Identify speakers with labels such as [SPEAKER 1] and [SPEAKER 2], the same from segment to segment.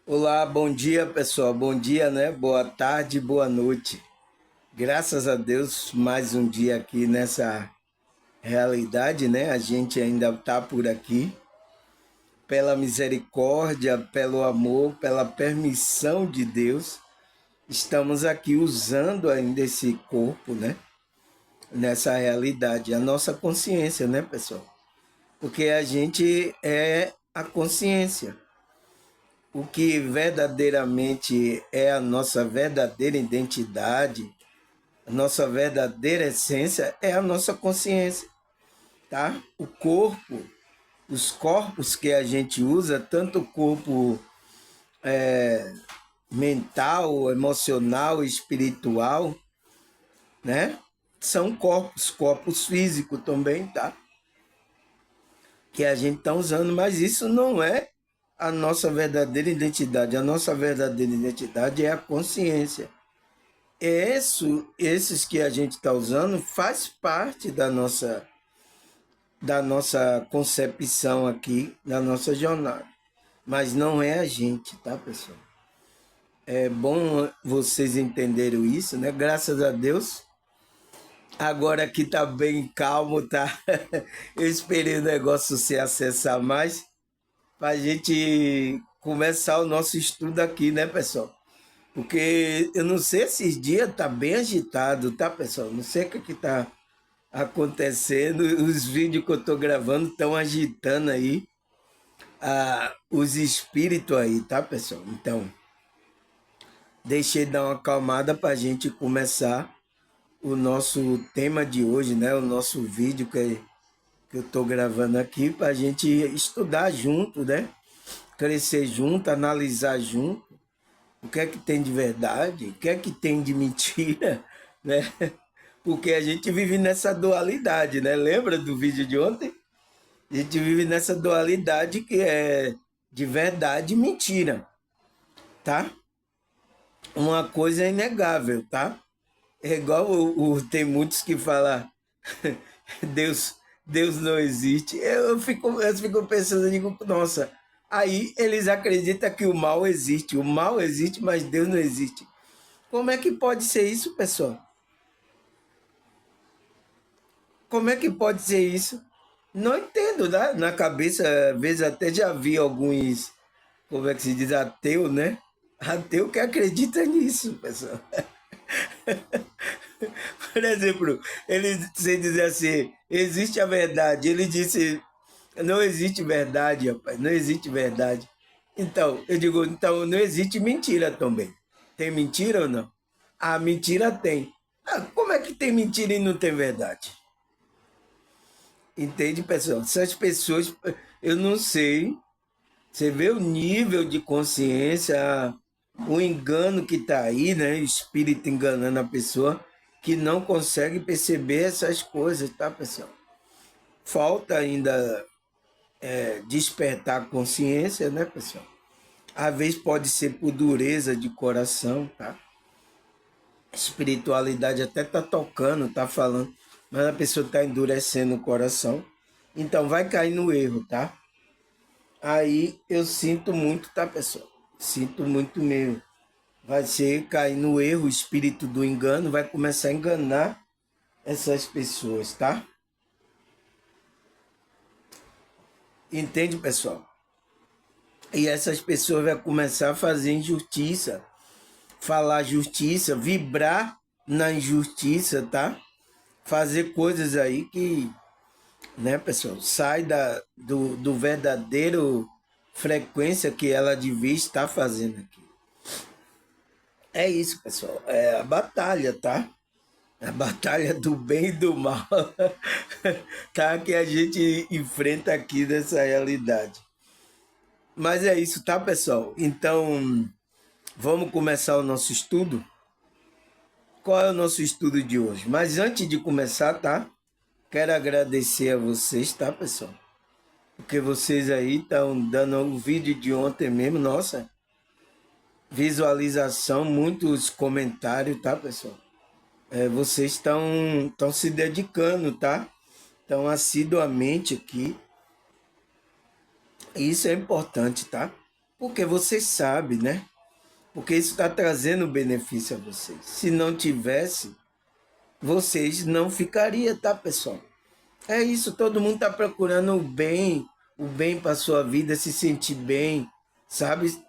[SPEAKER 1] Olá, bom dia pessoal, bom dia, né? Boa tarde, boa noite. Graças a Deus, mais um dia aqui nessa realidade, né? A gente ainda está por aqui, pela misericórdia, pelo amor, pela permissão de Deus. Estamos aqui usando ainda esse corpo, né? Nessa realidade, a nossa consciência, né, pessoal? Porque a gente é a consciência. O que verdadeiramente é a nossa verdadeira identidade, a nossa verdadeira essência é a nossa consciência, tá? O corpo, os corpos que a gente usa, tanto o corpo mental, emocional, espiritual, né? São corpos, corpos físicos também, tá? Que a gente está usando, mas isso não é a nossa verdadeira identidade. A nossa verdadeira identidade é a consciência. Esses que a gente está usando faz parte da nossa concepção aqui, da nossa jornada. Mas não é a gente, tá, pessoal? É bom vocês entenderem isso, né? Graças a Deus. Agora aqui tá bem calmo, tá? Eu esperei o negócio se acessar mais para a gente começar o nosso estudo aqui, né, pessoal? Porque eu não sei, esses dias tá bem agitado, tá, pessoal? Não sei o que tá acontecendo. Os vídeos que eu tô gravando estão agitando aí os espíritos aí, tá, pessoal? Então, deixei dar uma acalmada para a gente começar o nosso tema de hoje, né? O nosso vídeo que eu tô gravando aqui para a gente estudar junto, né? Crescer junto, analisar junto o que é que tem de verdade, o que é que tem de mentira, né? Porque a gente vive nessa dualidade, né? Lembra do vídeo de ontem? A gente vive nessa dualidade que é de verdade e mentira, tá? Uma coisa é inegável, tá? É igual tem muitos que falam Deus, Deus não existe. Eu fico pensando, eu digo, nossa, aí eles acreditam que o mal existe. O mal existe, mas Deus não existe. Como é que pode ser isso, pessoal? Como é que pode ser isso? Não entendo, né? Na cabeça, às vezes até já vi alguns, como é que se diz, ateu, né? Ateu que acredita nisso, pessoal. Por exemplo, ele sem dizer assim, existe a verdade. Ele disse, não existe verdade, rapaz, não existe verdade. Então, eu digo, então não existe mentira também. Tem mentira ou não? A mentira tem. Ah, como é que tem mentira e não tem verdade? Entende, pessoal? Essas pessoas, eu não sei. Você vê o nível de consciência, o engano que está aí, né? O espírito enganando a pessoa, que não consegue perceber essas coisas, tá, pessoal? Falta ainda despertar a consciência, né, pessoal? Às vezes pode ser por dureza de coração, tá? Espiritualidade até tá tocando, tá falando, mas a pessoa tá endurecendo o coração. Então vai cair no erro, tá? Aí eu sinto muito, tá, pessoal? Sinto muito mesmo. Vai ser cair no erro, o espírito do engano vai começar a enganar essas pessoas, tá? Entende, pessoal? E essas pessoas vão começar a fazer injustiça, falar justiça, vibrar na injustiça, tá? Fazer coisas aí que, né, pessoal, sai do verdadeiro frequência que ela devia estar fazendo aqui. É isso, pessoal. É a batalha, tá? A batalha do bem e do mal, tá? Que a gente enfrenta aqui nessa realidade. Mas é isso, tá, pessoal? Então, vamos começar o nosso estudo? Qual é o nosso estudo de hoje? Mas antes de começar, tá? Quero agradecer a vocês, tá, pessoal? Porque vocês aí estão dando o vídeo de ontem mesmo, nossa, visualização, muitos comentários, tá, pessoal? Vocês estão se dedicando, tá? Estão assiduamente aqui. E isso é importante, tá? Porque você sabe, né? Porque isso está trazendo benefício a vocês. Se não tivesse, vocês não ficariam, tá, pessoal? É isso, todo mundo está procurando o bem para sua vida, se sentir bem, sabe?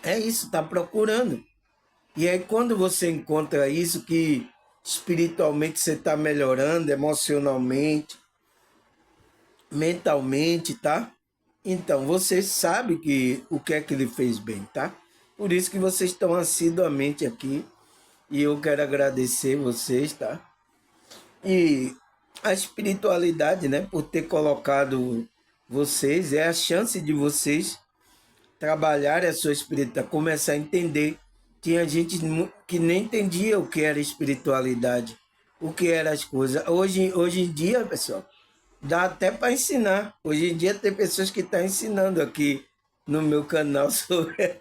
[SPEAKER 1] É isso, está procurando. E aí quando você encontra isso, que espiritualmente você está melhorando, emocionalmente, mentalmente, tá? Então você sabe que o que é que ele fez bem, tá? Por isso que vocês estão assiduamente aqui e eu quero agradecer vocês, tá? E a espiritualidade, né, por ter colocado vocês, é a chance de vocês trabalhar a sua espiritualidade, começar a entender. Tinha gente que nem entendia o que era espiritualidade, o que eram as coisas. Hoje em dia, pessoal, dá até para ensinar. Hoje em dia tem pessoas que estão ensinando aqui no meu canal sobre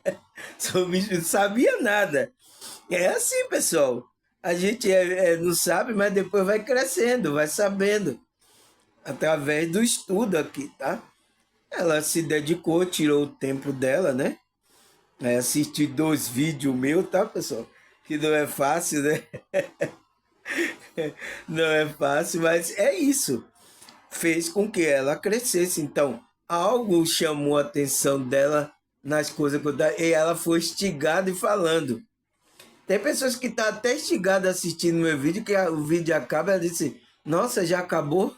[SPEAKER 1] isso. Não sabia nada. É assim, pessoal. A gente não sabe, mas depois vai crescendo, vai sabendo, através do estudo aqui, tá? Ela se dedicou, tirou o tempo dela, né? Assistir 2 vídeos meus, tá, pessoal? Que não é fácil, né? Não é fácil, mas é isso. Fez com que ela crescesse. Então, algo chamou a atenção dela nas coisas que eu dava, e ela foi instigada e falando. Tem pessoas que estão até instigadas assistindo meu vídeo, que o vídeo acaba, ela disse, nossa, já acabou?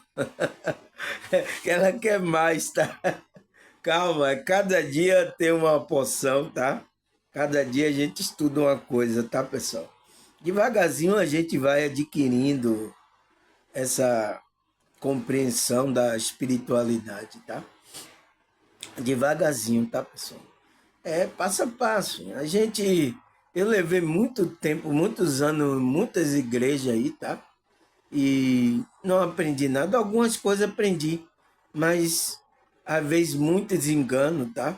[SPEAKER 1] Ela quer mais, tá? Calma, cada dia tem uma porção, tá? Cada dia a gente estuda uma coisa, tá, pessoal? Devagarzinho a gente vai adquirindo essa compreensão da espiritualidade, tá? Devagarzinho, tá, pessoal? É passo a passo. Eu levei muito tempo, muitos anos, muitas igrejas aí, tá? E não aprendi nada. Algumas coisas aprendi, mas às vezes muito desengano, tá?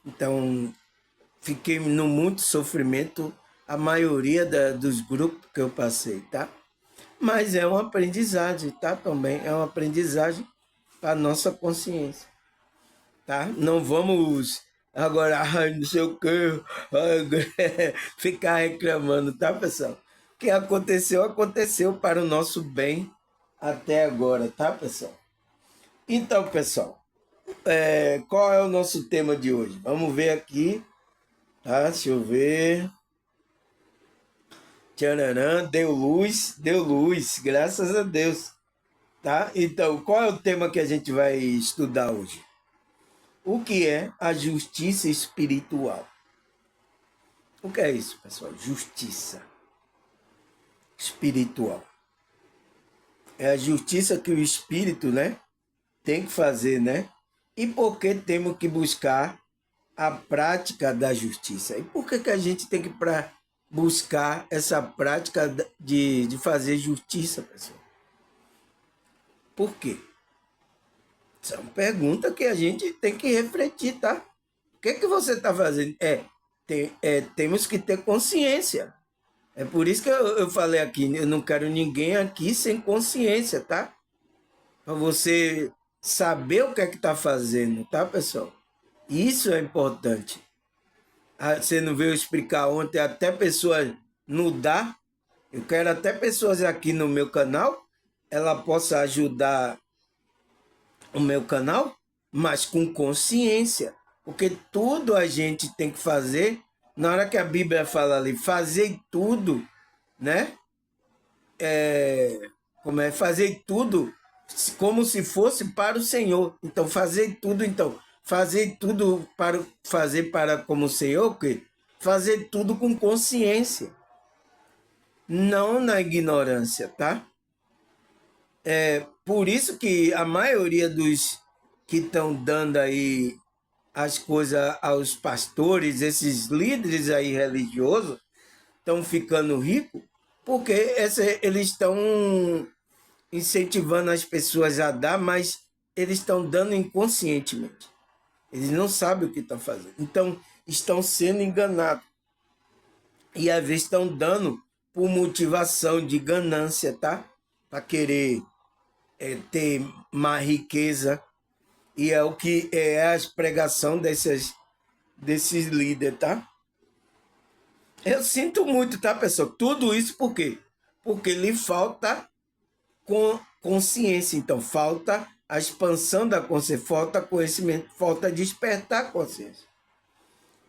[SPEAKER 1] Então, fiquei no muito sofrimento, a maioria dos grupos que eu passei, tá? Mas é uma aprendizagem, tá? Também é uma aprendizagem para a nossa consciência, tá? Não vamos agora, ai, não sei o quê, ai, ficar reclamando, tá, pessoal? O que aconteceu, aconteceu para o nosso bem até agora, tá, pessoal? Então, pessoal, qual é o nosso tema de hoje? Vamos ver aqui, tá? Deixa eu ver. Tcharam, deu luz, graças a Deus, tá? Então, qual é o tema que a gente vai estudar hoje? O que é a justiça espiritual? O que é isso, pessoal? Justiça espiritual. É a justiça que o espírito, né, tem que fazer, né? E por que temos que buscar a prática da justiça? E por que a gente tem que buscar essa prática de fazer justiça, pessoal? Por quê? Isso é uma pergunta que a gente tem que refletir, tá? O que que você está fazendo? Temos que ter consciência. É por isso que eu falei aqui, eu não quero ninguém aqui sem consciência, tá? Para você saber o que é que está fazendo, tá, pessoal? Isso é importante. Você não veio explicar ontem, até pessoas nudar. Eu quero até pessoas aqui no meu canal, ela possa ajudar o meu canal, mas com consciência. Porque tudo a gente tem que fazer, na hora que a Bíblia fala ali, fazer tudo, né? Como é? Fazer tudo como se fosse para o Senhor. Então, fazer tudo para fazer para como o Senhor, que fazer tudo com consciência, não na ignorância, tá? Por isso que a maioria dos que estão dando aí as coisas aos pastores, esses líderes aí religiosos, estão ficando ricos, porque eles estão incentivando as pessoas a dar, mas eles estão dando inconscientemente. Eles não sabem o que estão fazendo. Então, estão sendo enganados. E às vezes estão dando por motivação de ganância, tá? Para querer ter mais riqueza. E é o que é a pregação desses líderes, tá? Eu sinto muito, tá, pessoal? Tudo isso por quê? Porque lhe falta consciência. Então, falta a expansão da consciência, falta conhecimento, falta despertar a consciência.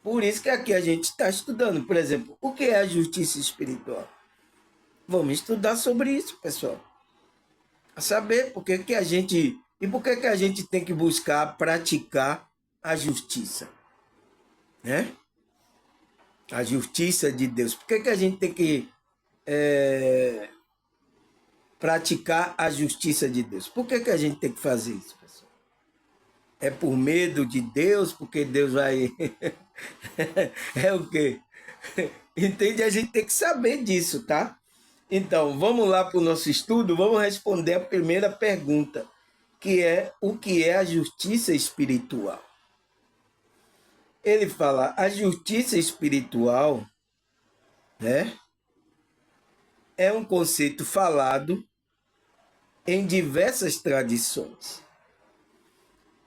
[SPEAKER 1] Por isso que aqui a gente está estudando, por exemplo, o que é a justiça espiritual? Vamos estudar sobre isso, pessoal. A saber por que a gente... E por que a gente tem que buscar praticar a justiça? Né? A justiça de Deus. Por que a gente tem que praticar a justiça de Deus? Por que a gente tem que fazer isso, pessoal? É por medo de Deus? Porque Deus vai... é o quê? Entende? A gente tem que saber disso, tá? Então, vamos lá para o nosso estudo, vamos responder a primeira pergunta, que é o que é a justiça espiritual. Ele fala, a justiça espiritual, né, é um conceito falado em diversas tradições,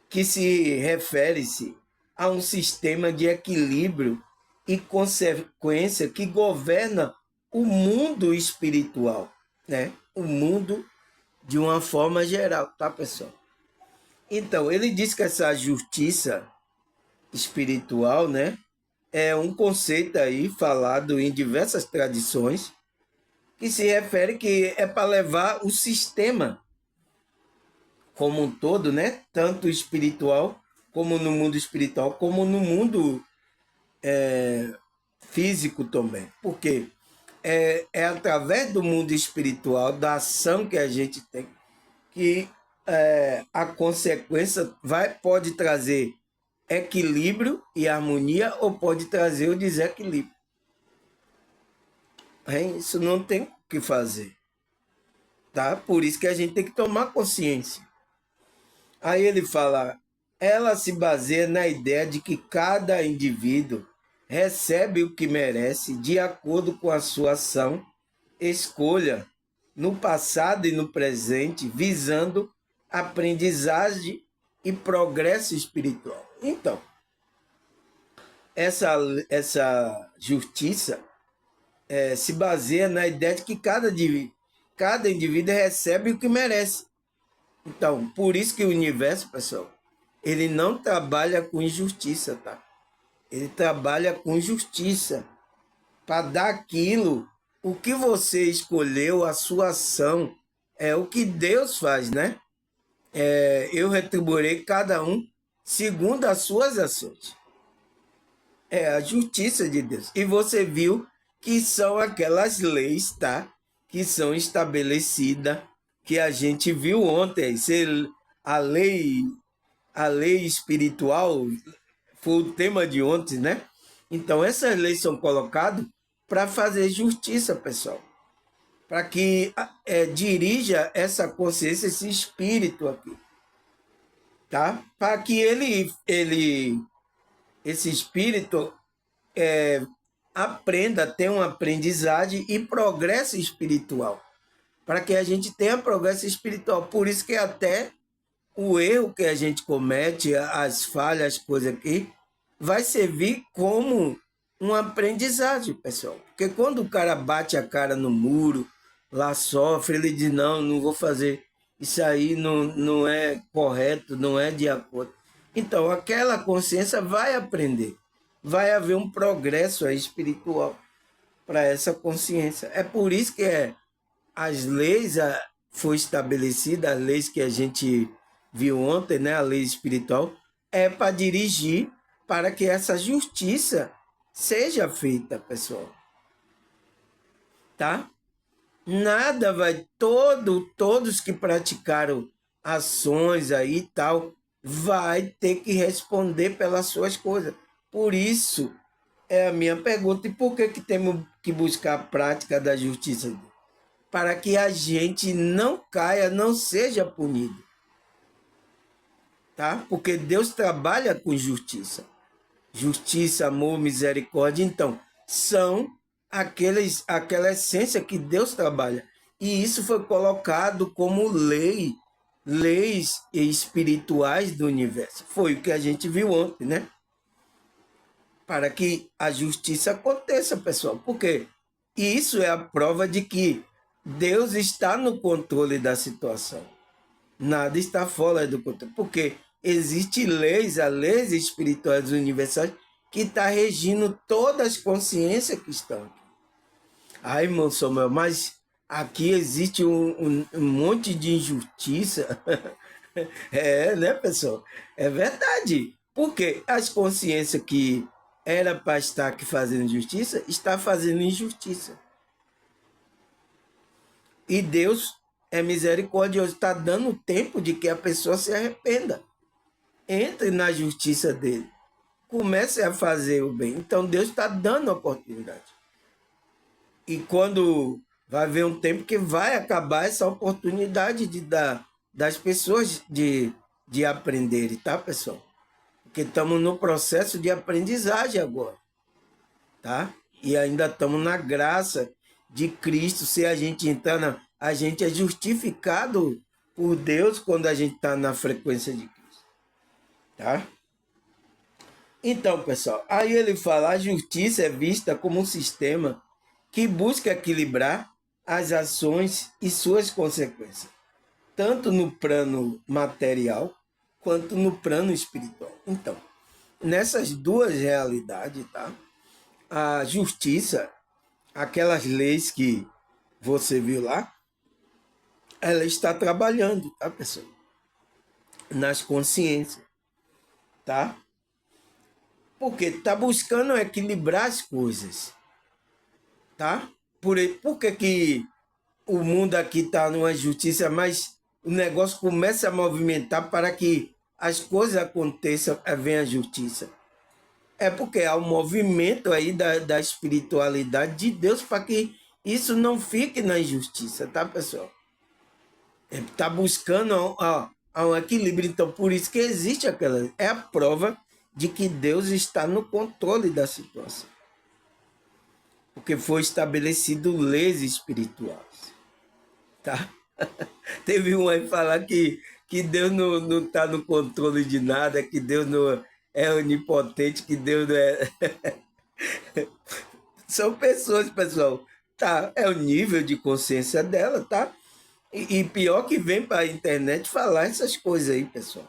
[SPEAKER 1] que se refere-se a um sistema de equilíbrio e consequência que governa o mundo espiritual, né? O mundo de uma forma geral, tá, pessoal? Então, ele diz que essa justiça espiritual, né, é um conceito aí falado em diversas tradições que se refere que é para levar o sistema como um todo, né, tanto espiritual como no mundo espiritual, como no mundo físico também. Porque é através do mundo espiritual, da ação que a gente tem, que a consequência pode trazer equilíbrio e harmonia ou pode trazer o desequilíbrio. Isso não tem o que fazer. Tá? Por isso que a gente tem que tomar consciência. Aí ele fala, ela se baseia na ideia de que cada indivíduo recebe o que merece de acordo com a sua ação, escolha, no passado e no presente, visando aprendizagem e progresso espiritual. Então, essa justiça se baseia na ideia de que cada indivíduo recebe o que merece. Então, por isso que o universo, pessoal, ele não trabalha com injustiça, tá? Ele trabalha com justiça para dar aquilo, o que você escolheu, a sua ação, é o que Deus faz, né? Eu retribuirei cada um segundo as suas ações. É a justiça de Deus. E você viu que são aquelas leis, tá? Que são estabelecidas, que a gente viu ontem. A lei, a lei espiritual foi o tema de ontem, né? Então, essas leis são colocadas para fazer justiça, pessoal. Para que dirija essa consciência, esse espírito aqui. Tá? Para que esse espírito aprenda, tenha uma aprendizagem e progresso espiritual. Para que a gente tenha progresso espiritual. Por isso que até o erro que a gente comete, as falhas, as coisas aqui, vai servir como uma aprendizagem, pessoal. Porque quando o cara bate a cara no muro, lá sofre, ele diz, não vou fazer. Isso aí não é correto, não é de acordo. Então, aquela consciência vai aprender. Vai haver um progresso espiritual para essa consciência. É por isso que as leis foi estabelecida, as leis que a gente viu ontem, né, a lei espiritual, é para dirigir para que essa justiça seja feita, pessoal. Tá? Nada vai, todos que praticaram ações aí e tal, vai ter que responder pelas suas coisas. Por isso é a minha pergunta, e por que temos que buscar a prática da justiça? Para que a gente não caia, não seja punido. Tá? Porque Deus trabalha com justiça. Justiça, amor, misericórdia. Então, são aquela essência que Deus trabalha. E isso foi colocado como leis espirituais do universo. Foi o que a gente viu ontem, né? para que a justiça aconteça, pessoal. Porque isso é a prova de que Deus está no controle da situação. Nada está fora do controle. Porque existem leis, as leis espirituais universais, que estão regindo todas as consciências que estão aqui. Ai, irmão Samuel, mas aqui existe um monte de injustiça. É, né, pessoal? É verdade. Porque as consciências que era para estar aqui fazendo justiça, está fazendo injustiça. E Deus é misericordioso, está dando tempo de que a pessoa se arrependa. Entre na justiça dele. Comece a fazer o bem. Então Deus está dando oportunidade. E quando vai haver um tempo que vai acabar essa oportunidade de dar das pessoas de aprenderem, tá, pessoal? Porque estamos no processo de aprendizagem agora, tá? E ainda estamos na graça de Cristo. Se a gente entrar a gente é justificado por Deus quando a gente está na frequência de Cristo, tá? Então, pessoal, aí ele fala, a justiça é vista como um sistema que busca equilibrar as ações e suas consequências, tanto no plano material quanto no plano espiritual. Então, nessas duas realidades, tá? A justiça, aquelas leis que você viu lá, ela está trabalhando, tá, pessoal? Nas consciências, tá? Porque está buscando equilibrar as coisas, tá? Por que o mundo aqui está numa justiça, mas o negócio começa a movimentar para que as coisas aconteçam, venha a justiça? É porque há um movimento aí da espiritualidade de Deus para que isso não fique na injustiça, tá, pessoal? Está buscando um equilíbrio. Então, por isso que existe aquela. É a prova de que Deus está no controle da situação. Porque foi estabelecido leis espirituais. Tá? Teve um aí falar que Deus não está no controle de nada, que Deus não é onipotente, que Deus não é. São pessoas, pessoal. Tá? É o nível de consciência dela, tá? E pior que vem para a internet falar essas coisas aí, pessoal.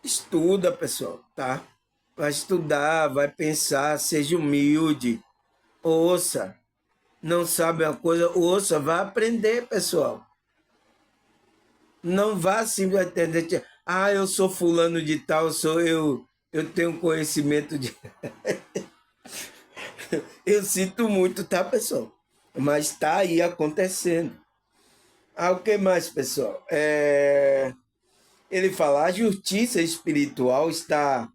[SPEAKER 1] Estuda, pessoal, tá? Vai estudar, vai pensar, seja humilde, ouça. Não sabe uma coisa, ouça, vai aprender, pessoal. Não vá simplesmente, eu sou fulano de tal, eu tenho conhecimento de. Eu sinto muito, tá, pessoal? Mas está aí acontecendo. O que mais, pessoal? Ele fala, a justiça espiritual está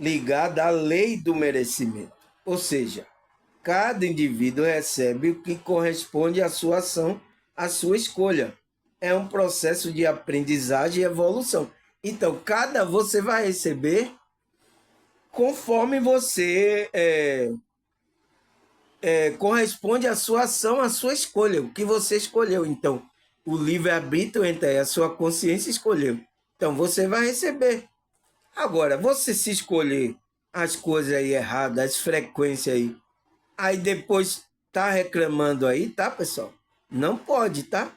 [SPEAKER 1] ligada à lei do merecimento. Ou seja, cada indivíduo recebe o que corresponde à sua ação, à sua escolha. É um processo de aprendizagem e evolução. Então, você vai receber conforme você corresponde à sua ação, à sua escolha, o que você escolheu. Então, o livre-arbítrio entra aí, a sua consciência escolheu. Então, você vai receber. Agora, você se escolher as coisas aí erradas, as frequências aí depois tá reclamando aí, tá, pessoal? Não pode, tá?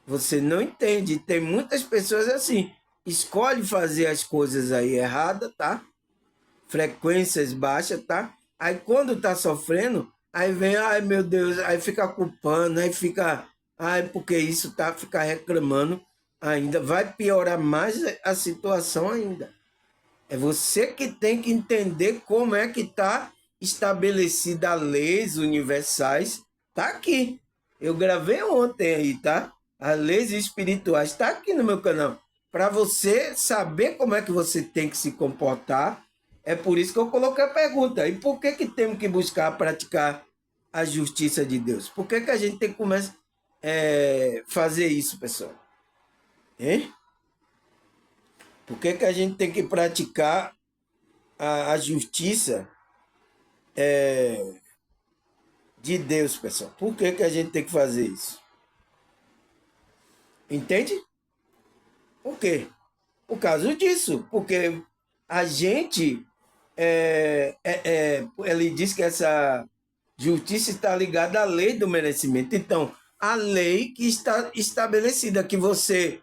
[SPEAKER 1] Você não entende. Tem muitas pessoas assim, escolhe fazer as coisas aí erradas, tá? Frequências baixas, tá? Aí quando tá sofrendo, aí vem, ai meu Deus, aí fica culpando, aí fica, ai porque isso tá, fica reclamando ainda, vai piorar mais a situação ainda. É você que tem que entender como é que está estabelecida as leis universais. Tá aqui. Eu gravei ontem aí, tá? As leis espirituais. Está aqui no meu canal. Para você saber como é que você tem que se comportar. É por isso que eu coloquei a pergunta. E por que temos que buscar praticar a justiça de Deus? Por que a gente tem que começar fazer isso, pessoal? Hein? Por que a gente tem que praticar a justiça de Deus, pessoal? Por que a gente tem que fazer isso? Entende? Por quê? Por causa disso. Porque a gente ele diz que essa justiça está ligada à lei do merecimento. Então, a lei que está estabelecida, que você,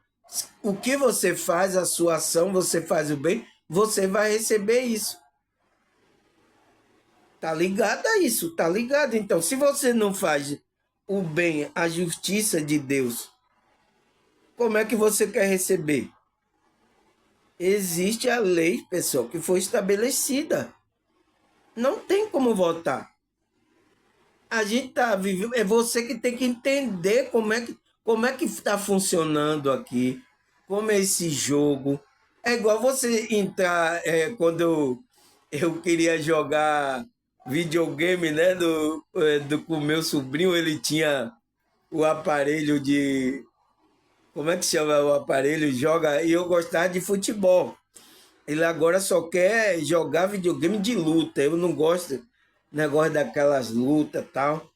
[SPEAKER 1] o que você faz, a sua ação, você faz o bem, você vai receber isso. Tá ligado a isso, tá ligado? Então, se você não faz o bem, a justiça de Deus, como é que você quer receber? Existe a lei, pessoal, que foi estabelecida. Não tem como votar. A gente tá vivendo, é você que tem que entender como é que está funcionando aqui, como é esse jogo. É igual você entrar, quando eu queria jogar videogame, né, com o meu sobrinho, ele tinha o aparelho de, como é que chama o aparelho? Joga, e eu gostava de futebol. Ele agora só quer jogar videogame de luta. Eu não gosto negócio daquelas lutas e tal,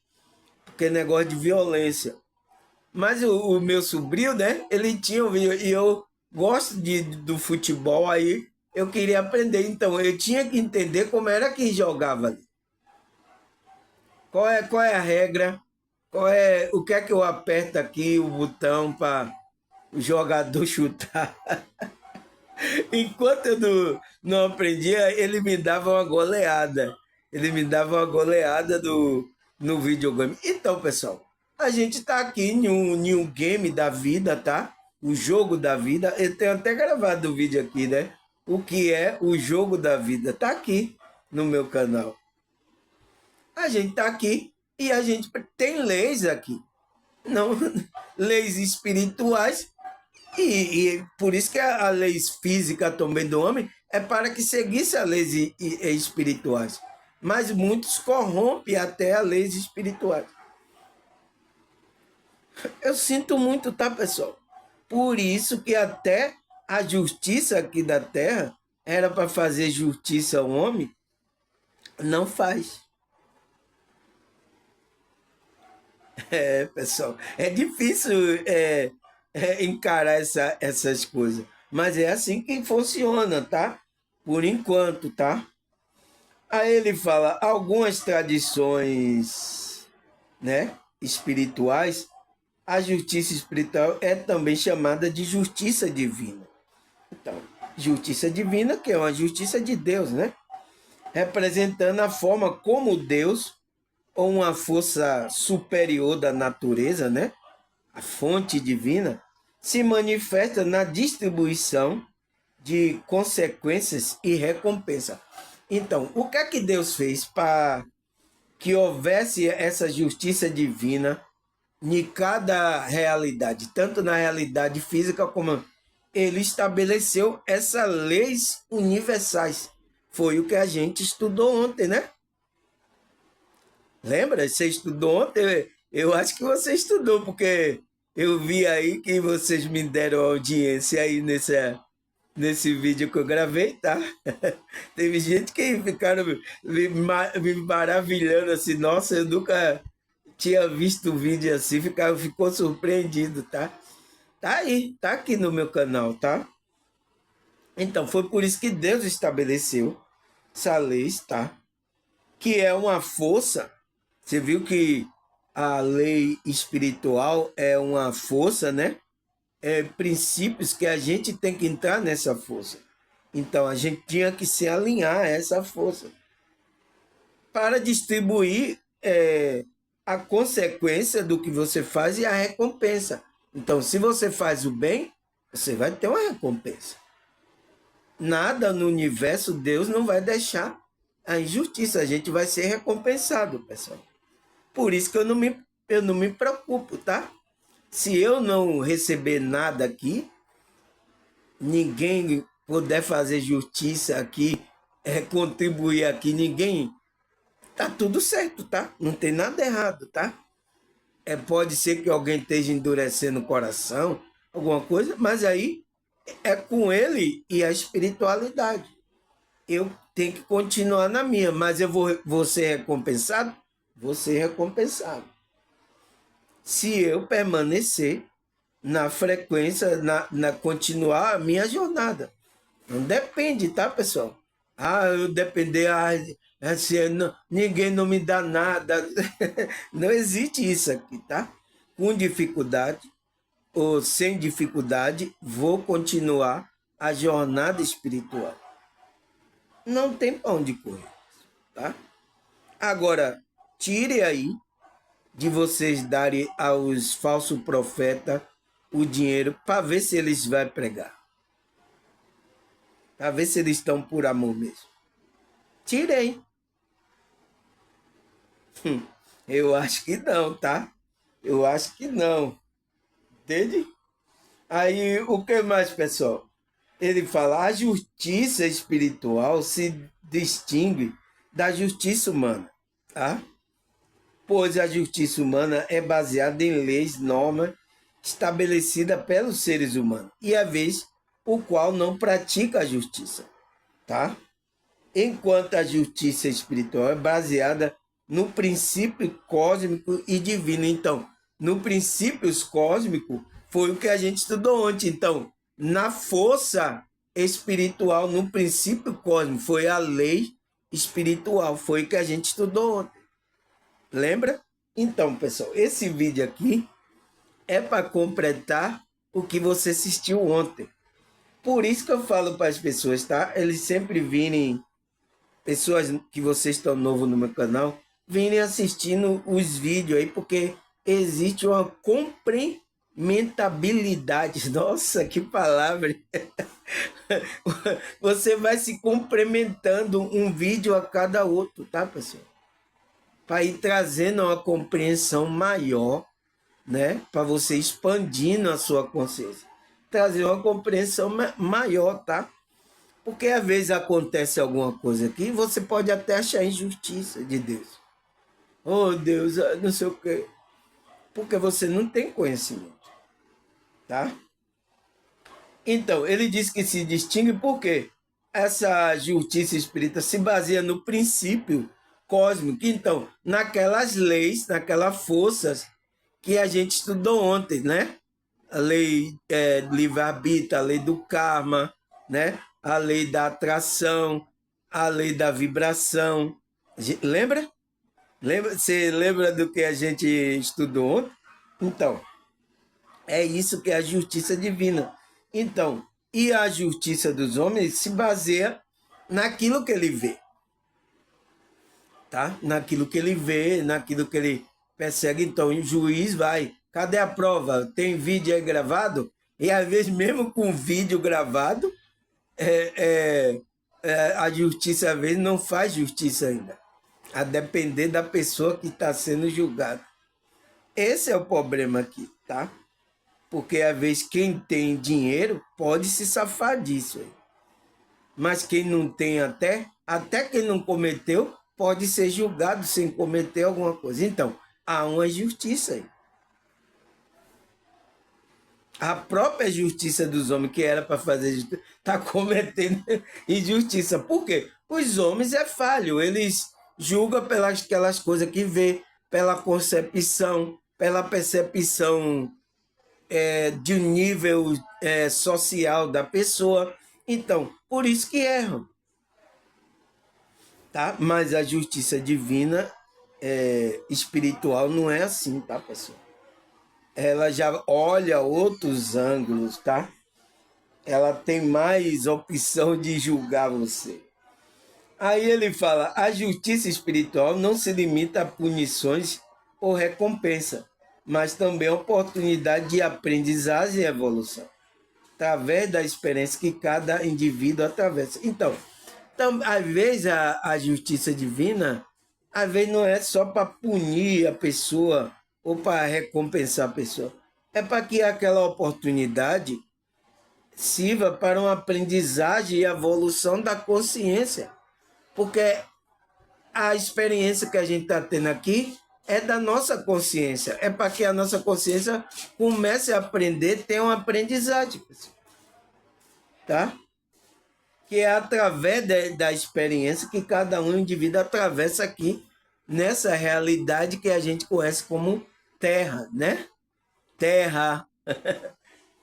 [SPEAKER 1] porque é negócio de violência. Mas o meu sobrinho, né? Ele tinha um vídeo e eu gosto do futebol, aí eu queria aprender. Então eu tinha que entender como era que jogava ali. Qual é a regra? O que é que eu aperto aqui, o botão para o jogador chutar? Enquanto eu não aprendia, ele me dava uma goleada. Ele me dava uma goleada no videogame. Então, pessoal, a gente está aqui em um game da vida, tá? O jogo da vida. Eu tenho até gravado o vídeo aqui, né? O que é o jogo da vida? Tá aqui no meu canal. A gente tá aqui e a gente tem leis aqui. Não, leis espirituais e por isso que a lei física também do homem é para que seguisse as leis espirituais. Mas muitos corrompem até as leis espirituais. Eu sinto muito, tá, pessoal? Por isso que até a justiça aqui da terra era para fazer justiça ao homem, não faz. É, pessoal, é difícil encarar essas coisas, mas é assim que funciona, tá? Por enquanto, tá? Aí ele fala algumas tradições, né, espirituais. A justiça espiritual é também chamada de justiça divina. Então, justiça divina, que é uma justiça de Deus, né? Representando a forma como Deus, ou uma força superior da natureza, né? A fonte divina, se manifesta na distribuição de consequências e recompensa. Então, o que é que Deus fez para que houvesse essa justiça divina em cada realidade, tanto na realidade física como ele estabeleceu essas leis universais. Foi o que a gente estudou ontem, né? Lembra? Você estudou ontem? Eu acho que você estudou, porque eu vi aí que vocês me deram audiência aí nesse vídeo que eu gravei, tá? Teve gente que ficaram me maravilhando assim, nossa, eu nunca tinha visto um vídeo assim, ficou surpreendido, tá? Tá aí, tá aqui no meu canal, tá? Então, foi por isso que Deus estabeleceu essa lei, tá? Que é uma força. Você viu que a lei espiritual é uma força, né? É princípios que a gente tem que entrar nessa força. Então a gente tinha que se alinhar a essa força para distribuir a consequência do que você faz e a recompensa. Então, se você faz o bem, você vai ter uma recompensa. Nada no universo Deus não vai deixar a injustiça. A gente vai ser recompensado, pessoal. Por isso que eu não me preocupo, tá? Se eu não receber nada aqui, ninguém puder fazer justiça aqui, contribuir aqui, ninguém, tá tudo certo, tá? Não tem nada errado, tá? Pode ser que alguém esteja endurecendo o coração, alguma coisa, mas aí é com ele e a espiritualidade. Eu tenho que continuar na minha, mas vou ser recompensado? Vou ser recompensado. Se eu permanecer na frequência, na continuar a minha jornada. Não depende, tá, pessoal? Eu depender, assim, ninguém não me dá nada. Não existe isso aqui, tá? Com dificuldade ou sem dificuldade, vou continuar a jornada espiritual. Não tem pra onde correr, tá? Agora, tire aí de vocês darem aos falsos profetas o dinheiro para ver se eles vão pregar. Para ver se eles estão por amor mesmo. Tirei. Eu acho que não, tá? Eu acho que não. Entende? Aí, o que mais, pessoal? Ele fala, a justiça espiritual se distingue da justiça humana, tá? Pois a justiça humana é baseada em leis, normas estabelecidas pelos seres humanos, e a vez o qual não pratica a justiça, tá? Enquanto a justiça espiritual é baseada no princípio cósmico e divino. Então, no princípio cósmico foi o que a gente estudou ontem. Então, na força espiritual, no princípio cósmico, foi a lei espiritual, foi o que a gente estudou ontem. Lembra? Então, pessoal, esse vídeo aqui é para completar o que você assistiu ontem. Por isso que eu falo para as pessoas, tá? Eles sempre virem, pessoas que vocês estão novos no meu canal, virem assistindo os vídeos aí, porque existe uma complementabilidade. Nossa, que palavra! Você vai se complementando um vídeo a cada outro, tá, pessoal? Para ir trazendo uma compreensão maior, né? Para você expandindo a sua consciência. Trazer uma compreensão maior, tá? Porque às vezes acontece alguma coisa aqui, você pode até achar injustiça de Deus. Oh, Deus, não sei o quê. Porque você não tem conhecimento, tá? Então, ele diz que se distingue porque essa justiça espírita se baseia no princípio cósmico. Então, naquelas leis, naquelas forças que a gente estudou ontem, né? A lei livre-arbítrio, a lei do karma, né? A lei da atração, a lei da vibração. Lembra? Você lembra do que a gente estudou ontem? Então, é isso que é a justiça divina. Então, e a justiça dos homens se baseia naquilo que ele vê, tá? Naquilo que ele vê, naquilo que ele persegue. Então, o juiz vai, cadê a prova? Tem vídeo aí gravado? E às vezes, mesmo com vídeo gravado, a justiça às vezes não faz justiça ainda, a depender da pessoa que está sendo julgada. Esse é o problema aqui, tá? Porque às vezes quem tem dinheiro pode se safar disso aí. Mas quem não tem até quem não cometeu, pode ser julgado sem cometer alguma coisa. Então, há uma justiça aí. A própria justiça dos homens, que era para fazer justiça, está cometendo injustiça. Por quê? Os homens é falho, eles julgam pelas aquelas coisas que vê, pela concepção, pela percepção de um nível social da pessoa. Então, por isso que erram. Tá? Mas a justiça divina espiritual não é assim, tá, pessoal? Ela já olha outros ângulos, tá? Ela tem mais opção de julgar você. Aí ele fala, a justiça espiritual não se limita a punições ou recompensa, mas também a oportunidade de aprendizagem e evolução, através da experiência que cada indivíduo atravessa. Então, às vezes a justiça divina, às vezes não é só para punir a pessoa ou para recompensar a pessoa. É para que aquela oportunidade sirva para uma aprendizagem e evolução da consciência. Porque a experiência que a gente está tendo aqui é da nossa consciência. É para que a nossa consciência comece a aprender, tenha uma aprendizagem. Tá? Que é através da experiência que cada um indivíduo atravessa aqui nessa realidade que a gente conhece como Terra, né? Terra,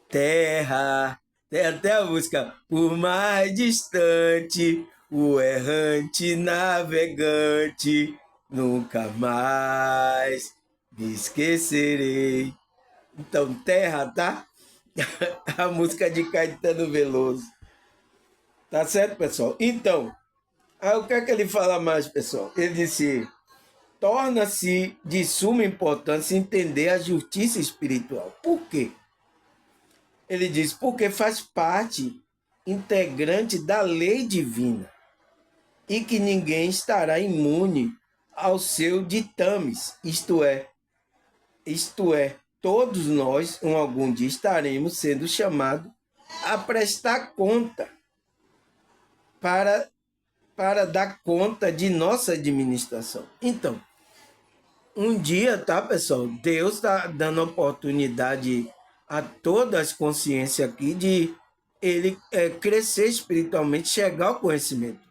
[SPEAKER 1] Terra, tem até a música, por mais distante, o errante navegante, nunca mais me esquecerei. Então, terra, tá? A música de Caetano Veloso. Tá certo, pessoal? Então, aí o que é que ele fala mais, pessoal? Ele disse: torna-se de suma importância entender a justiça espiritual. Por quê? Ele diz: porque faz parte integrante da lei divina e que ninguém estará imune aos seus ditames, isto é, todos nós, algum dia, estaremos sendo chamados a prestar conta para, para dar conta de nossa administração. Então, um dia, tá, pessoal? Deus está dando oportunidade a todas as consciências aqui de ele crescer espiritualmente, chegar ao conhecimento.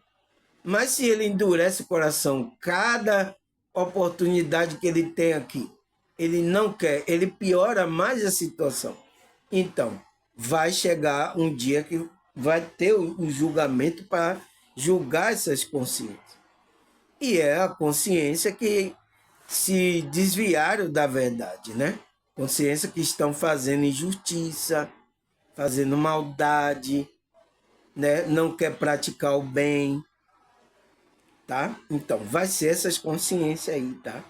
[SPEAKER 1] Mas se ele endurece o coração, cada oportunidade que ele tem aqui, ele não quer, ele piora mais a situação. Então, vai chegar um dia que vai ter um julgamento para julgar essas consciências. E é a consciência que se desviaram da verdade, né? Consciência que estão fazendo injustiça, fazendo maldade, né? Não quer praticar o bem, tá? Então, vai ser essas consciências aí, tá?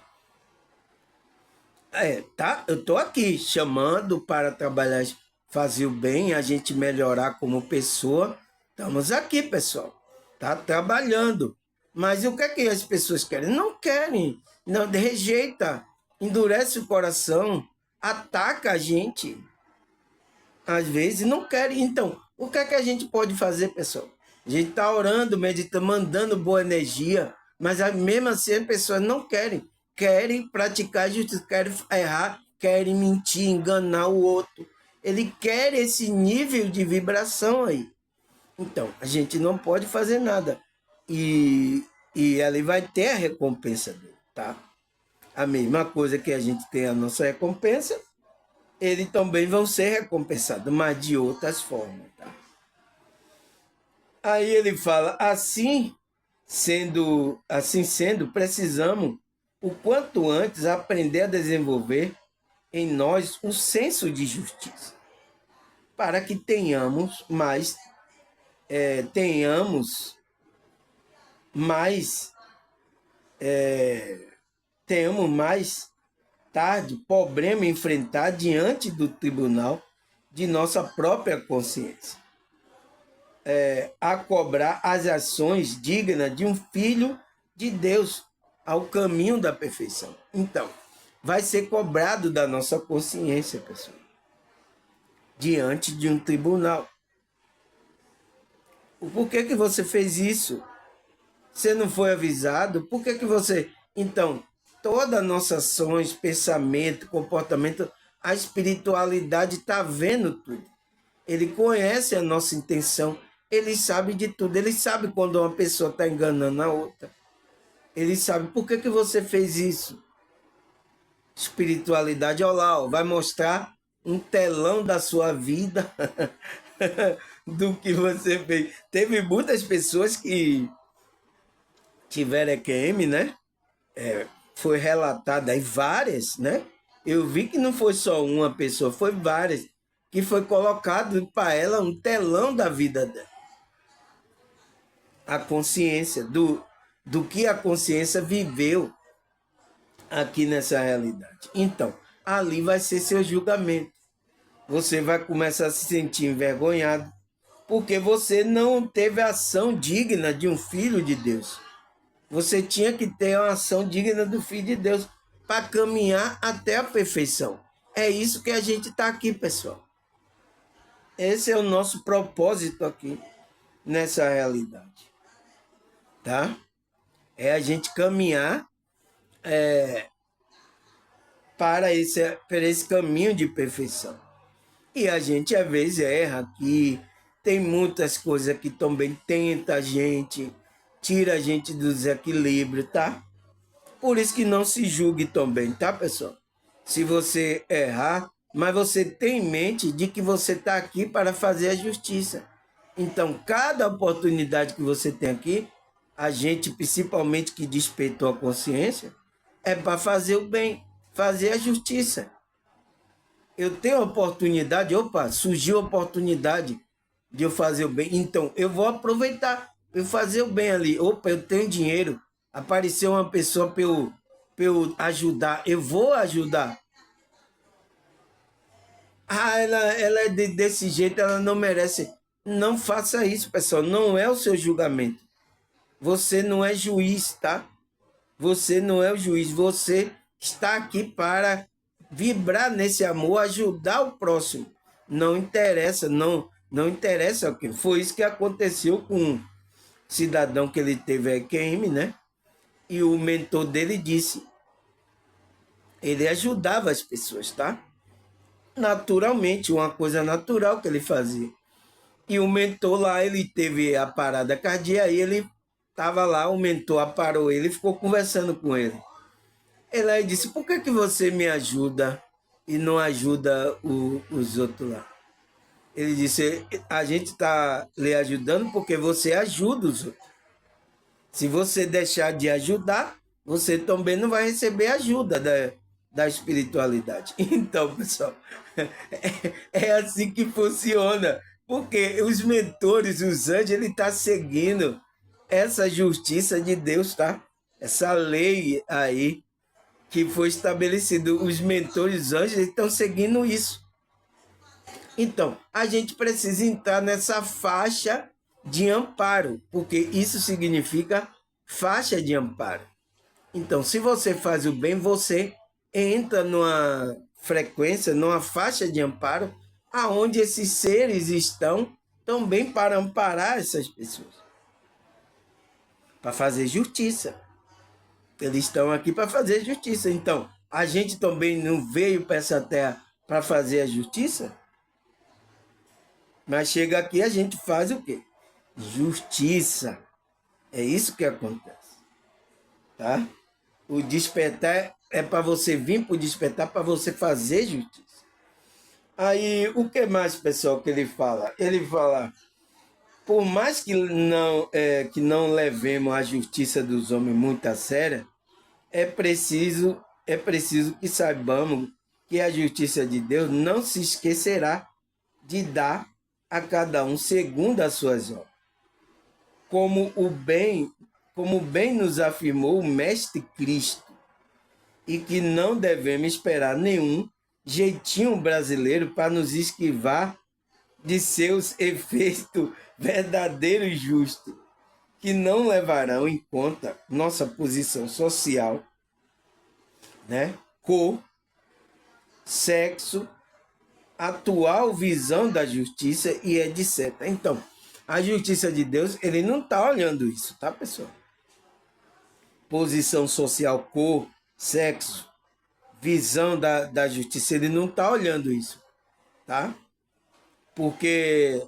[SPEAKER 1] Tá? Eu tô aqui chamando para trabalhar, fazer o bem, a gente melhorar como pessoa. Estamos aqui, pessoal. Tá trabalhando. Mas o que é que as pessoas querem? Não querem. Não, rejeita, endurece o coração, ataca a gente. Às vezes não querem. Então, o que é que a gente pode fazer, pessoal? A gente está orando, meditando, mandando boa energia, mas mesmo assim as pessoas não querem. Querem praticar justiça, querem errar, querem mentir, enganar o outro. Ele quer esse nível de vibração aí. Então, a gente não pode fazer nada. E ele vai ter a recompensa dele, tá? A mesma coisa que a gente tem a nossa recompensa, eles também vão ser recompensados, mas de outras formas, tá? Aí ele fala, assim sendo, precisamos o quanto antes aprender a desenvolver em nós um senso de justiça, para que tenhamos mais tarde problema enfrentar diante do tribunal de nossa própria consciência, a cobrar as ações dignas de um filho de Deus ao caminho da perfeição. Então, vai ser cobrado da nossa consciência, pessoal, diante de um tribunal. Por que você fez isso? Você não foi avisado? Por que você... Então, todas as nossas ações, pensamento, comportamento, a espiritualidade está vendo tudo. Ele conhece a nossa intenção, ele sabe de tudo, ele sabe quando uma pessoa está enganando a outra. Ele sabe por que você fez isso. Espiritualidade, olha lá, vai mostrar um telão da sua vida do que você fez. Teve muitas pessoas que tiveram EQM, né? Foi relatada aí várias, né? Eu vi que não foi só uma pessoa, foi várias, que foi colocado para ela um telão da vida dela. A consciência, do que a consciência viveu aqui nessa realidade. Então, ali vai ser seu julgamento. Você vai começar a se sentir envergonhado, porque você não teve a ação digna de um filho de Deus. Você tinha que ter uma ação digna do Filho de Deus para caminhar até a perfeição. É isso que a gente está aqui, pessoal. Esse é o nosso propósito aqui nessa realidade. Tá? É a gente caminhar para esse caminho de perfeição. E a gente às vezes erra aqui, tem muitas coisas que também tenta a gente, tira a gente do desequilíbrio, tá? Por isso que não se julgue também, tá, pessoal? Se você errar, mas você tem em mente de que você está aqui para fazer a justiça. Então, cada oportunidade que você tem aqui, a gente, principalmente que despertou a consciência, é para fazer o bem, fazer a justiça. Eu tenho a oportunidade, opa, surgiu a oportunidade de eu fazer o bem, então eu vou aproveitar, eu fazer o bem ali. Opa, eu tenho dinheiro, apareceu uma pessoa para eu ajudar, eu vou ajudar. Ah, ela é desse jeito, ela não merece. Não faça isso, pessoal, não é o seu julgamento. Você não é juiz, tá? Você não é o juiz, você está aqui para vibrar nesse amor, ajudar o próximo. Não interessa, não interessa o que. Foi isso que aconteceu com um cidadão que ele teve a EQM, né? E o mentor dele disse, ele ajudava as pessoas, tá? Naturalmente, uma coisa natural que ele fazia. E o mentor lá, ele teve a parada cardíaca, e ele estava lá, o mentor aparou ele e ficou conversando com ele. Ele aí disse, por que você me ajuda e não ajuda os outros lá? Ele disse, a gente está lhe ajudando porque você ajuda os outros. Se você deixar de ajudar, você também não vai receber ajuda da espiritualidade. Então, pessoal, é assim que funciona. Porque os mentores, os anjos, ele está seguindo essa justiça de Deus, tá? Essa lei aí que foi estabelecido. Os mentores anjos estão seguindo isso. Então, a gente precisa entrar nessa faixa de amparo, porque isso significa faixa de amparo. Então, se você faz o bem, você entra numa frequência, numa faixa de amparo, aonde esses seres estão também para amparar essas pessoas, para fazer justiça. Eles estão aqui para fazer justiça. Então, a gente também não veio para essa terra para fazer a justiça? Mas chega aqui, a gente faz o quê? Justiça. É isso que acontece. Tá? O despertar é para você vir para o despertar, para você fazer justiça. Aí, o que mais, pessoal, que ele fala? Ele fala, por mais que não levemos a justiça dos homens muito a sério, é preciso que saibamos que a justiça de Deus não se esquecerá de dar a cada um segundo as suas obras. Como bem nos afirmou o Mestre Cristo, e que não devemos esperar nenhum jeitinho brasileiro para nos esquivar de seus efeitos verdadeiros e justos, que não levarão em conta nossa posição social, né? Cor, sexo, atual visão da justiça e etc. Então, a justiça de Deus, ele não está olhando isso, tá, pessoal? Posição social, cor, sexo, visão da justiça, ele não está olhando isso, tá? Porque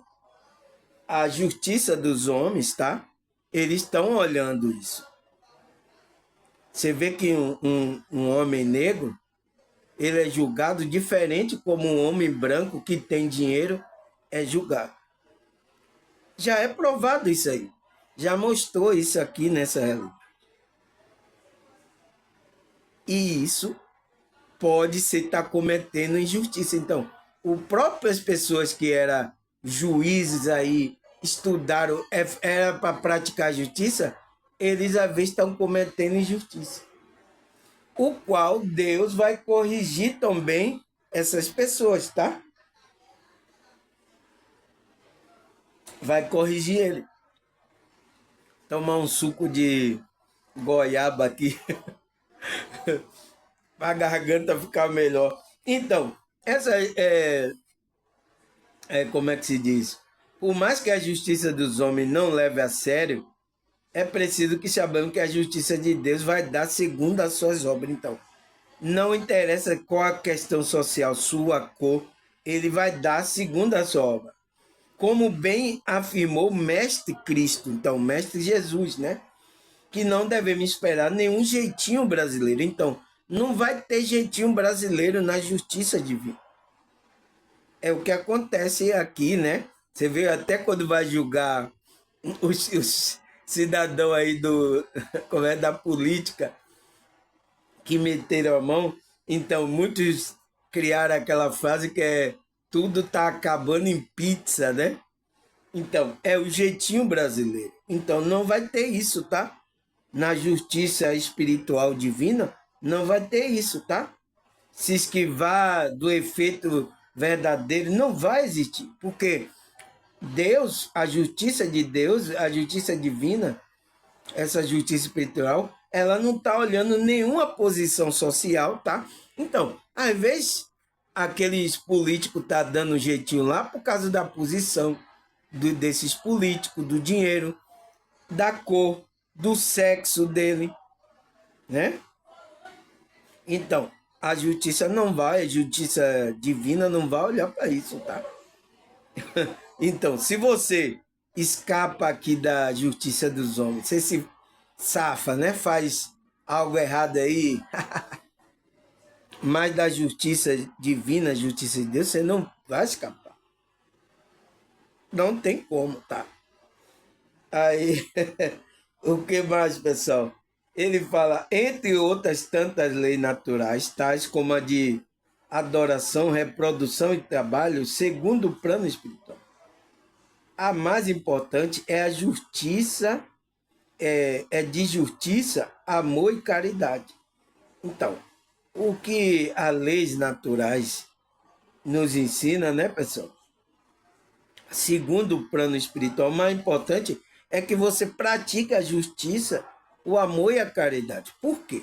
[SPEAKER 1] a justiça dos homens, tá? Eles estão olhando isso. Você vê que um homem negro, ele é julgado diferente como um homem branco que tem dinheiro é julgado. Já é provado isso aí. Já mostrou isso aqui nessa realidade. E isso pode ser estar cometendo injustiça. Então, próprias pessoas que eram juízes aí, estudaram, era para praticar justiça, eles às vezes estão cometendo injustiça. O qual Deus vai corrigir também essas pessoas, tá? Vai corrigir ele. Tomar um suco de goiaba aqui para a garganta ficar melhor. Então, essa como é que se diz? Por mais que a justiça dos homens não leve a sério, é preciso que saibamos que a justiça de Deus vai dar segundo as suas obras. Então, não interessa qual a questão social, sua cor, ele vai dar segundo a sua obra. Como bem afirmou o Mestre Cristo, então, o Mestre Jesus, né? Que não devemos esperar nenhum jeitinho brasileiro. Então, não vai ter jeitinho brasileiro na justiça divina. É o que acontece aqui, né? Você vê até quando vai julgar os cidadãos aí como é, da política que meteram a mão. Então, muitos criaram aquela frase que é tudo tá acabando em pizza, né? Então, é o jeitinho brasileiro. Então, não vai ter isso, tá? Na justiça espiritual divina, não vai ter isso, tá? Se esquivar do efeito verdadeiro, não vai existir. Porque Deus, a justiça divina, essa justiça espiritual, ela não está olhando nenhuma posição social, tá? Então, às vezes, aqueles políticos tá dando um jeitinho lá por causa da posição desses políticos, do dinheiro, da cor, do sexo dele, né? Então, a justiça divina não vai olhar para isso, tá? Então, se você escapa aqui da justiça dos homens, você se safa, né? Faz algo errado aí, mas da justiça divina, justiça de Deus, você não vai escapar. Não tem como, tá? Aí, o que mais, pessoal? Ele fala, entre outras tantas leis naturais, tais como a de adoração, reprodução e trabalho, segundo o plano espiritual. A mais importante é a justiça, é de justiça, amor e caridade. Então, o que as leis naturais nos ensina, né, pessoal? Segundo o plano espiritual, o mais importante é que você pratique a justiça, o amor e a caridade. Por quê?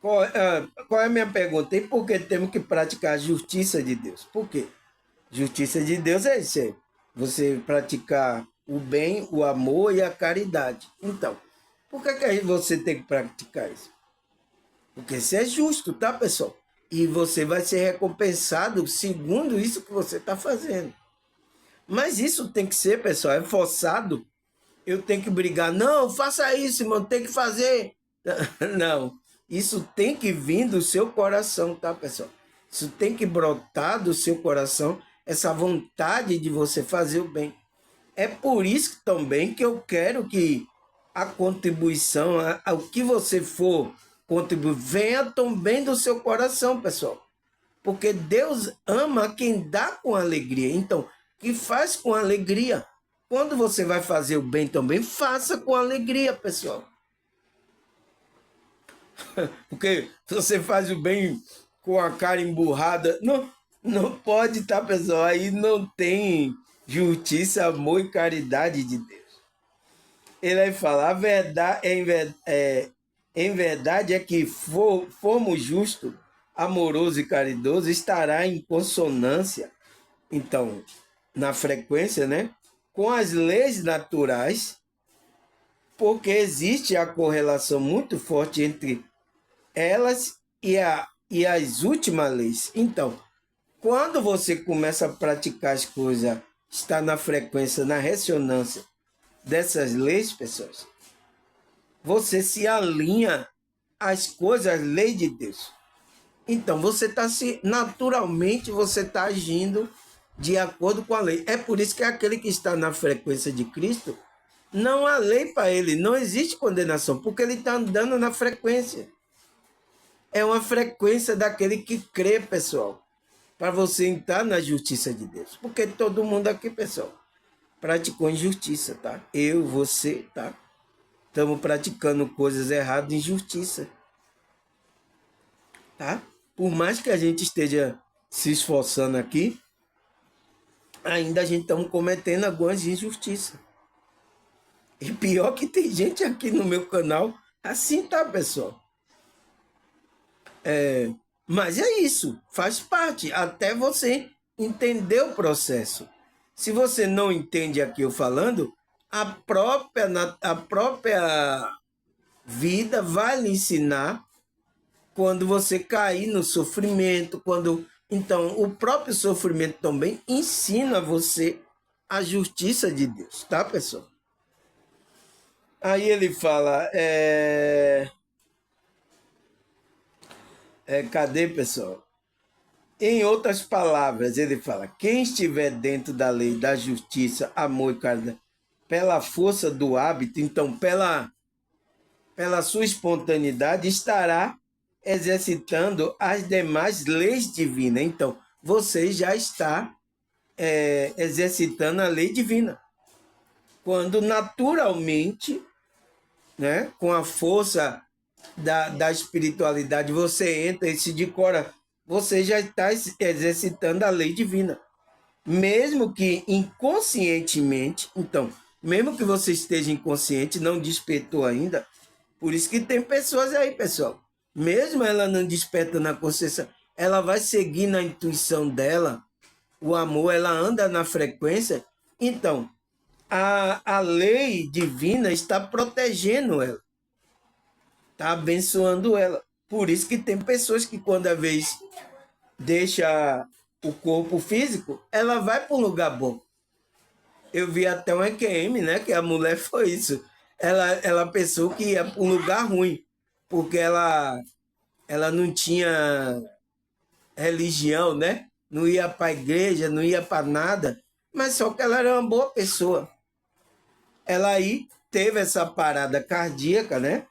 [SPEAKER 1] Qual é a minha pergunta? E por que temos que praticar a justiça de Deus? Por quê? Justiça de Deus é isso, é você praticar o bem, o amor e a caridade. Então, por que você tem que praticar isso? Porque isso é justo, tá, pessoal? E você vai ser recompensado segundo isso que você está fazendo. Mas isso tem que ser, pessoal, é forçado. Eu tenho que brigar. Não, faça isso, irmão, tem que fazer. Não, isso tem que vir do seu coração, tá, pessoal? Isso tem que brotar do seu coração, essa vontade de você fazer o bem. É por isso também que eu quero que a contribuição, o que você for contribuir, venha também do seu coração, pessoal. Porque Deus ama quem dá com alegria. Então, que faz com alegria. Quando você vai fazer o bem também, faça com alegria, pessoal. Porque se você faz o bem com a cara emburrada, não pode, tá, pessoal? Aí não tem justiça, amor e caridade de Deus. Ele vai falar, a verdade, em verdade é que formos justos, amoroso e caridoso, estará em consonância, então, na frequência, né? Com as leis naturais, porque existe a correlação muito forte entre elas e as últimas leis. Então, quando você começa a praticar as coisas, está na frequência, na ressonância dessas leis, pessoas, você se alinha às coisas, às leis de Deus. Então, naturalmente, você está agindo de acordo com a lei. É por isso que aquele que está na frequência de Cristo, não há lei para ele, não existe condenação, porque ele está andando na frequência. É uma frequência daquele que crê, pessoal, para você entrar na justiça de Deus. Porque todo mundo aqui, pessoal, praticou injustiça, tá? Eu, você, tá? Estamos praticando coisas erradas, injustiça, tá? Por mais que a gente esteja se esforçando aqui, ainda a gente está cometendo algumas injustiças. E pior que tem gente aqui no meu canal assim, tá, pessoal? Mas é isso, faz parte, até você entender o processo. Se você não entende aqui eu falando, a própria vida vai lhe ensinar quando você cair no sofrimento, quando então o próprio sofrimento também ensina você a justiça de Deus, tá, pessoal? Aí ele fala, cadê, pessoal? Em outras palavras, ele fala: quem estiver dentro da lei, da justiça, amor e caridade, pela força do hábito, então pela sua espontaneidade, estará exercitando as demais leis divinas. Então, você já está exercitando a lei divina. Quando naturalmente, né, com a força da espiritualidade, você entra e se decora, você já está exercitando a lei divina. Mesmo que inconscientemente, então, mesmo que você esteja inconsciente, não despertou ainda, por isso que tem pessoas aí, pessoal, mesmo ela não desperta na consciência, ela vai seguir na intuição dela, o amor, ela anda na frequência, então, a lei divina está protegendo ela, está abençoando ela. Por isso que tem pessoas que quando a vez deixa o corpo físico, ela vai para um lugar bom. Eu vi até um EQM, né? Que a mulher foi isso. Ela pensou que ia para um lugar ruim, porque ela não tinha religião, né? Não ia para a igreja, não ia para nada, mas só que ela era uma boa pessoa. Ela aí teve essa parada cardíaca, né?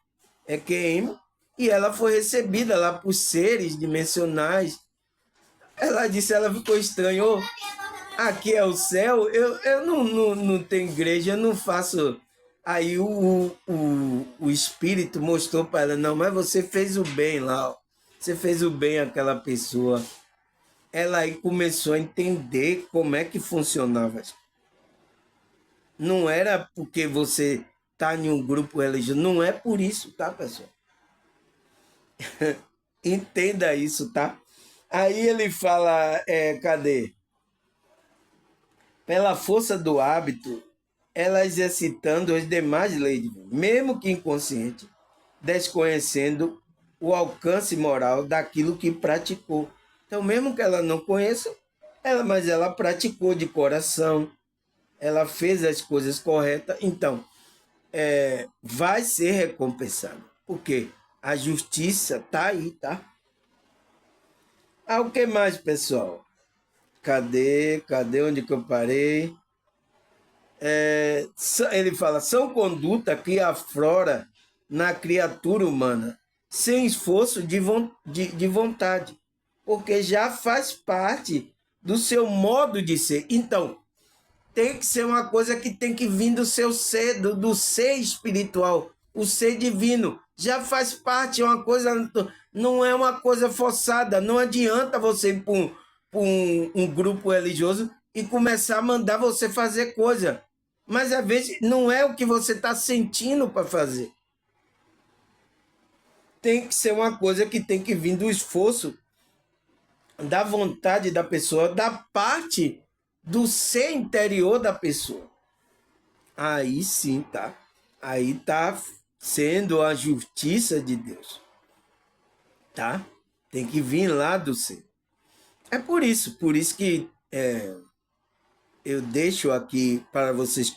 [SPEAKER 1] EQM, e ela foi recebida lá por seres dimensionais. Ela disse, ela ficou estranha, oh, aqui é o céu, eu não tenho igreja, eu não faço. Aí o espírito mostrou para ela, não, mas você fez o bem lá, ó. Você fez o bem àquela pessoa. Ela aí começou a entender como é que funcionava. Não era porque você está em um grupo religioso, não é por isso, tá, pessoal? Entenda isso, tá? Aí ele fala, cadê? Pela força do hábito, ela exercitando as demais leis divinas, mesmo que inconsciente, desconhecendo o alcance moral daquilo que praticou. Então, mesmo que ela não conheça, mas ela praticou de coração, ela fez as coisas corretas, então vai ser recompensada. Porque a justiça está aí, tá? Ah, o que mais, pessoal? Cadê onde que eu parei? Ele fala, são conduta que aflora na criatura humana, sem esforço de vontade, porque já faz parte do seu modo de ser. Então, tem que ser uma coisa que tem que vir do seu ser, do ser espiritual, o ser divino. Já faz parte, é uma coisa, não é uma coisa forçada. Não adianta você ir para um grupo religioso e começar a mandar você fazer coisa. Mas às vezes não é o que você está sentindo para fazer. Tem que ser uma coisa que tem que vir do esforço, da vontade da pessoa, da parte do ser interior da pessoa. Aí sim, tá? Aí tá sendo a justiça de Deus, tá? Tem que vir lá do ser. É por isso que eu deixo aqui para vocês,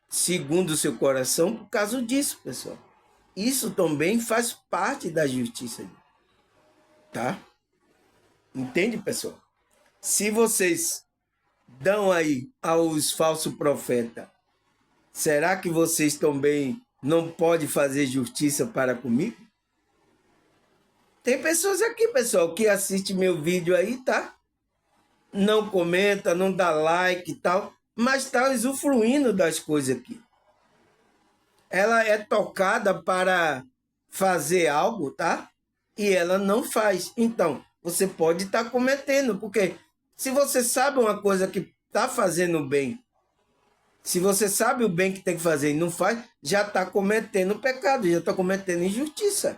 [SPEAKER 1] segundo o seu coração, por causa disso, pessoal. Isso também faz parte da justiça, tá? Entende, pessoal? Se vocês dão aí aos falsos profetas, será que vocês também não podem fazer justiça para comigo? Tem pessoas aqui, pessoal, que assistem meu vídeo aí, tá? Não comenta, não dá like e tal, mas está usufruindo das coisas aqui. Ela é tocada para fazer algo, tá? E ela não faz. Então, você pode estar cometendo, porque se você sabe uma coisa que está fazendo bem, se você sabe o bem que tem que fazer e não faz, já está cometendo pecado, já está cometendo injustiça.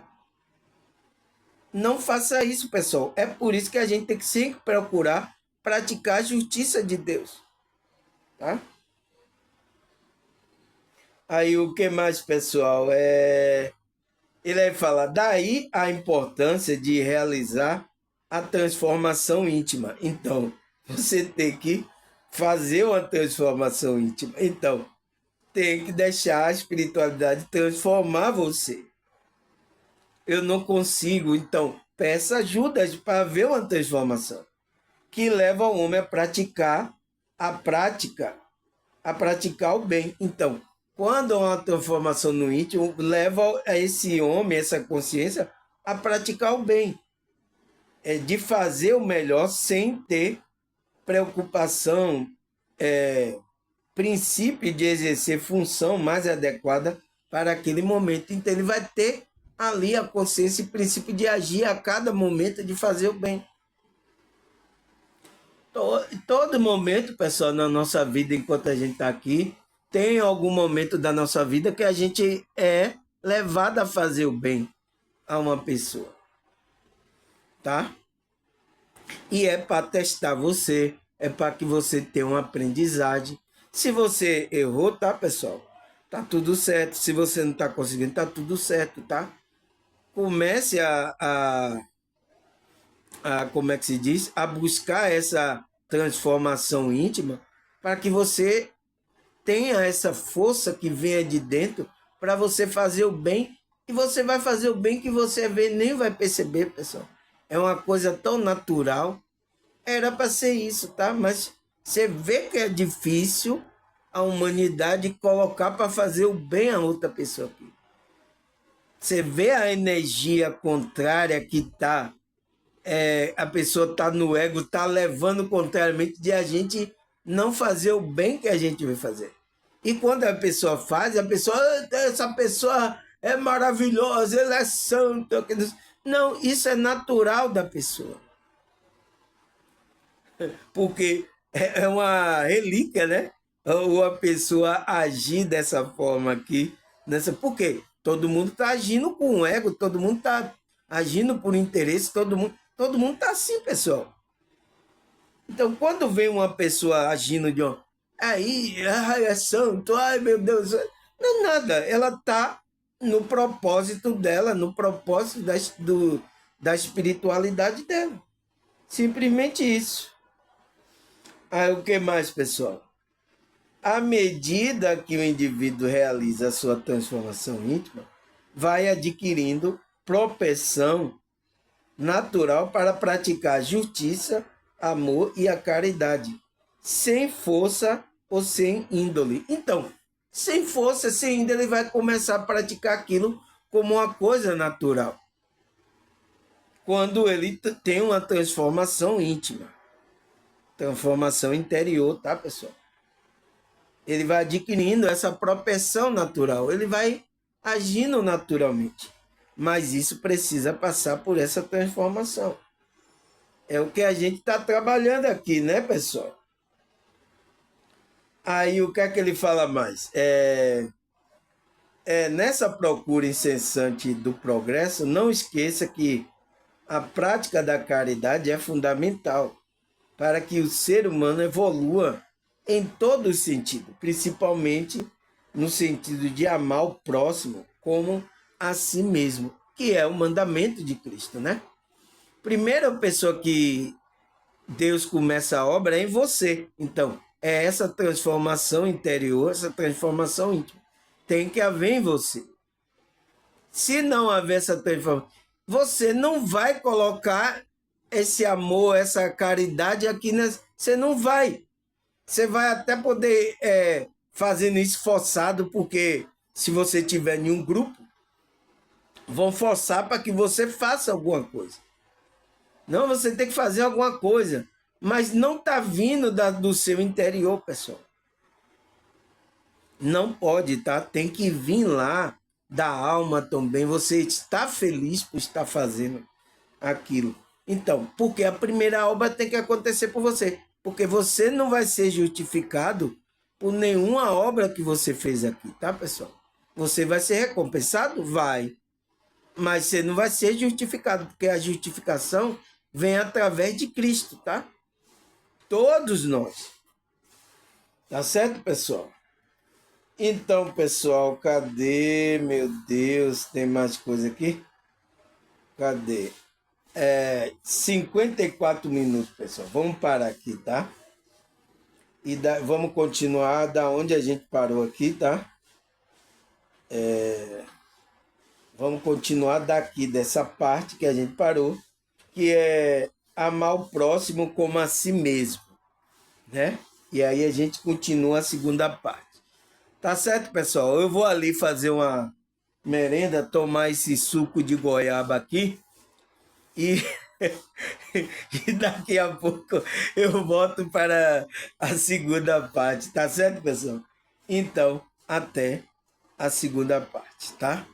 [SPEAKER 1] Não faça isso, pessoal. É por isso que a gente tem que sempre procurar praticar a justiça de Deus. Tá? Aí o que mais, pessoal? Ele vai falar, daí a importância de realizar a transformação íntima. Então, você tem que fazer uma transformação íntima. Então, tem que deixar a espiritualidade transformar você. Eu não consigo, então peça ajuda para ver uma transformação. que leva o homem a praticar a praticar o bem. Então, quando há uma transformação no íntimo, leva a esse homem, essa consciência, a praticar o bem. É de fazer o melhor sem ter preocupação, princípio de exercer função mais adequada para aquele momento. Então, ele vai ter ali a consciência e princípio de agir a cada momento, de fazer o bem. Todo momento, pessoal, na nossa vida, enquanto a gente está aqui, tem algum momento da nossa vida que a gente é levado a fazer o bem a uma pessoa, tá? E é para testar você, é para que você tenha uma aprendizagem. Se você errou, tá, pessoal? Tá tudo certo. Se você não está conseguindo, tá tudo certo, tá? Comece como é que se diz? A buscar essa transformação íntima para que você tenha essa força que venha de dentro para você fazer o bem. E você vai fazer o bem que você nem vai perceber, pessoal. É uma coisa tão natural. Era para ser isso, tá? Mas você vê que é difícil a humanidade colocar para fazer o bem a outra pessoa aqui. Você vê a energia contrária que tá, a pessoa tá no ego, tá levando contrariamente de a gente não fazer o bem que a gente vai fazer. E quando a pessoa faz, a pessoa, essa pessoa é maravilhosa, ele é santo. Não, isso é natural da pessoa. Porque é uma relíquia, né? Ou a pessoa agir dessa forma aqui. Por quê? Todo mundo está agindo com ego, todo mundo está agindo por interesse, todo mundo está assim, pessoal. Então, quando vem uma pessoa agindo de aí, ai, é santo, ai meu Deus, não é nada, ela está no propósito dela, no propósito da espiritualidade dela. Simplesmente isso. Aí o que mais, pessoal? À medida que o indivíduo realiza a sua transformação íntima, vai adquirindo propensão natural para praticar justiça, amor e a caridade, sem força ou sem índole. Então, sem força, sem índole, ele vai começar a praticar aquilo como uma coisa natural. Quando ele tem uma transformação íntima, transformação interior, tá, pessoal? Ele vai adquirindo essa propensão natural, ele vai agindo naturalmente. Mas isso precisa passar por essa transformação. É o que a gente está trabalhando aqui, né, pessoal? Aí o que é que ele fala mais? Nessa procura incessante do progresso, não esqueça que a prática da caridade é fundamental para que o ser humano evolua em todo o sentido, principalmente no sentido de amar o próximo como a si mesmo, que é o mandamento de Cristo, né? Primeira pessoa que Deus começa a obra é em você. Então, é essa transformação interior, essa transformação íntima. Tem que haver em você. Se não haver essa transformação, você não vai colocar esse amor, essa caridade aqui. Você não vai. Você vai até poder fazendo isso forçado, porque se você tiver em um grupo, vão forçar para que você faça alguma coisa. Não, você tem que fazer alguma coisa, mas não está vindo do seu interior, pessoal. Não pode, tá? Tem que vir lá da alma também. Você está feliz por estar fazendo aquilo. Então, porque a primeira obra tem que acontecer por você. Porque você não vai ser justificado por nenhuma obra que você fez aqui, tá, pessoal? Você vai ser recompensado? Vai. Mas você não vai ser justificado, porque a justificação vem através de Cristo, tá? Todos nós. Tá certo, pessoal? Então, pessoal, cadê? Meu Deus, tem mais coisa aqui? Cadê? 54 minutos, pessoal. Vamos parar aqui, tá? E vamos continuar da onde a gente parou aqui, tá? Vamos continuar daqui, dessa parte que a gente parou, que é amar o próximo como a si mesmo, né? E aí a gente continua a segunda parte. Tá certo, pessoal? Eu vou ali fazer uma merenda, tomar esse suco de goiaba aqui e, e daqui a pouco eu volto para a segunda parte. Tá certo, pessoal? Então, até a segunda parte, tá?